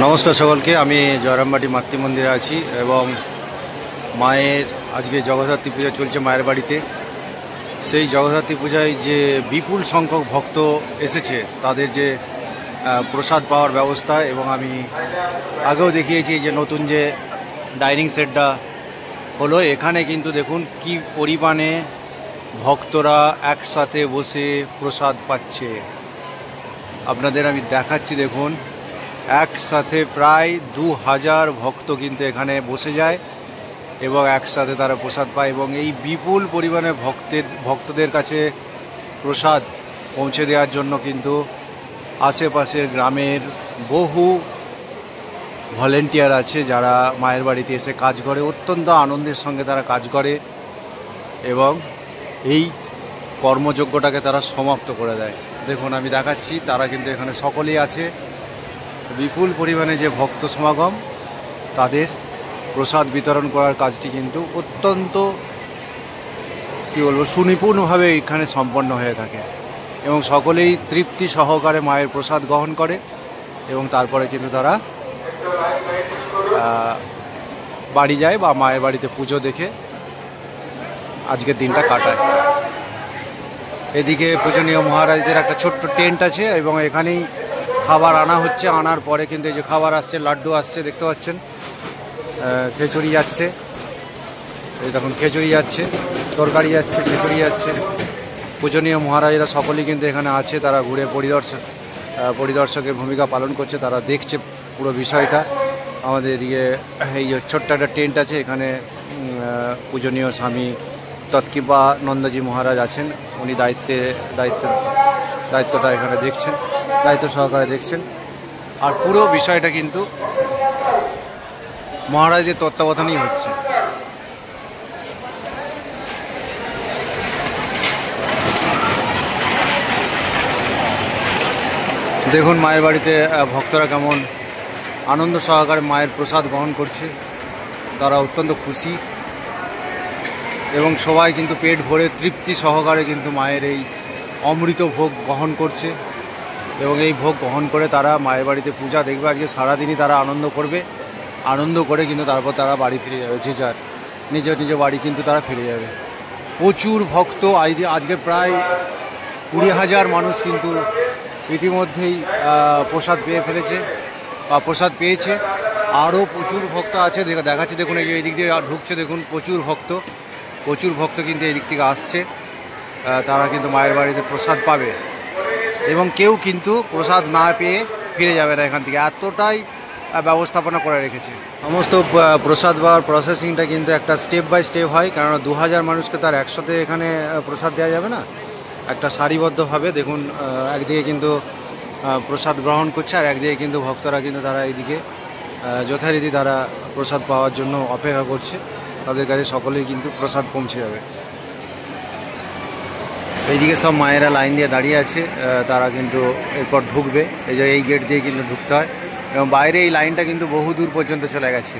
নমস্কার সকলকে। আমি জয়রামবাটি মাতৃমন্দিরে আছি এবং মায়ের আজকে জগদ্ধাত্রী পূজা চলছে মায়ের বাড়িতে। সেই জগদ্ধাত্রী পূজায় যে বিপুল সংখ্যক ভক্ত এসেছে তাদের যে প্রসাদ পাওয়ার ব্যবস্থা, এবং আমি আগেও দেখিয়েছি যে নতুন যে ডাইনিং সেটটা হলো, এখানে কিন্তু দেখুন কি পরিমাণে ভক্তরা একসাথে বসে প্রসাদ পাচ্ছে। আপনাদের আমি দেখাচ্ছি, দেখুন একসাথে প্রায় 2000 ভক্ত কিন্তু এখানে বসে যায় এবং একসাথে তারা প্রসাদ পায়, এবং এই বিপুল পরিমাণে ভক্তদের কাছে প্রসাদ পৌঁছে দেওয়ার জন্য কিন্তু আশেপাশের গ্রামের বহু ভলেন্টিয়ার আছে যারা মায়ের বাড়িতে এসে কাজ করে, অত্যন্ত আনন্দের সঙ্গে তারা কাজ করে এবং এই কর্মযজ্ঞটাকে তারা সমাপ্ত করে দেয়। দেখুন আমি দেখাচ্ছি, তারা কিন্তু এখানে সকলেই আছে। বিপুল পরিমাণে যে ভক্ত সমাগম, তাদের প্রসাদ বিতরণ করার কাজটি কিন্তু অত্যন্ত সুনিপুণভাবে এখানে সম্পন্ন হয়ে থাকে এবং সকলেই তৃপ্তি সহকারে মায়ের প্রসাদ গ্রহণ করে এবং তারপরে কিন্তু তারা বাড়ি যায় বা মায়ের বাড়িতে পুজো দেখে আজকের দিনটা কাটায়। এদিকে পূজনীয় মহারাজদের একটা ছোট্ট টেন্ট আছে এবং এখানেই খাবার আনা হচ্ছে। আনার পরে কিন্তু এই যে খাবার আসছে, লাড্ডু আসছে, দেখতে পাচ্ছেন, খিচুড়ি যাচ্ছে, এই দেখুন খিচুড়ি যাচ্ছে, তরকারি যাচ্ছে, খিচুড়ি যাচ্ছে। পূজনীয় মহারাজরা সকলেই কিন্তু এখানে আছে, তারা ঘুরে পরিদর্শকের ভূমিকা পালন করছে, তারা দেখছে পুরো বিষয়টা। আমাদের এদিকে এই যে ছোট্ট একটা টেন্ট আছে, এখানে পূজনীয় স্বামী তৎকিপা নন্দজি মহারাজ আছেন, উনি দায়িত্বটা এখানে দেখছেন, দায়িত্ব সহকারে দেখছেন। আর পুরো বিষয়টা কিন্তু মহারাজের তত্ত্বাবধানেই হচ্ছে। দেখুন মায়ের বাড়িতে ভক্তরা কেমন আনন্দ সহকারে মায়ের প্রসাদ গ্রহণ করছে, তারা অত্যন্ত খুশি এবং সবাই কিন্তু পেট ভরে তৃপ্তি সহকারে কিন্তু মায়ের এই অমৃত ভোগ গ্রহণ করছে এবং এই ভোগ গ্রহণ করে তারা মায়ের বাড়িতে পূজা দেখবে। আজকে সারাদিনই তারা আনন্দ করবে, আনন্দ করে কিন্তু তারপর তারা বাড়ি ফিরে যাবে, যে যার নিজ নিজ বাড়ি কিন্তু তারা ফিরে যাবে। প্রচুর ভক্ত, আজকে প্রায় 20,000 মানুষ কিন্তু ইতিমধ্যেই প্রসাদ পেয়ে ফেলেছে বা প্রসাদ পেয়েছে। আরও প্রচুর ভক্ত আছে, দেখাচ্ছে, দেখুন এই দিক দিয়ে ঢুকছে, দেখুন প্রচুর ভক্ত কিন্তু এই দিক থেকে আসছে, তারা কিন্তু মায়ের বাড়িতে প্রসাদ পাবে এবং কেউ কিন্তু প্রসাদ না পেয়ে ফিরে যাবে না এখান থেকে, এতটাই ব্যবস্থাপনা করে রেখেছে। সমস্ত প্রসাদ পাওয়ার প্রসেসিংটা কিন্তু একটা স্টেপ বাই স্টেপ হয়, কেননা 2000 মানুষকে তার একসাথে এখানে প্রসাদ দেওয়া যাবে না। একটা সারিবদ্ধভাবে দেখুন, একদিকে কিন্তু প্রসাদ গ্রহণ করছে আর একদিকে কিন্তু ভক্তরা কিন্তু তারা এইদিকে যথারীতি তারা প্রসাদ পাওয়ার জন্য অপেক্ষা করছে, তাদের কাছে সকলেই কিন্তু প্রসাদ পৌঁছে যাবে। এইদিকে সব মায়েরা লাইন দিয়ে দাঁড়িয়ে আছে, তারা কিন্তু এরপর ঢুকবে। এই যে এই গেট দিয়ে কিন্তু ঢুকতে হয় এবং বাইরে এই লাইনটা কিন্তু বহু দূর পর্যন্ত চলে গেছে।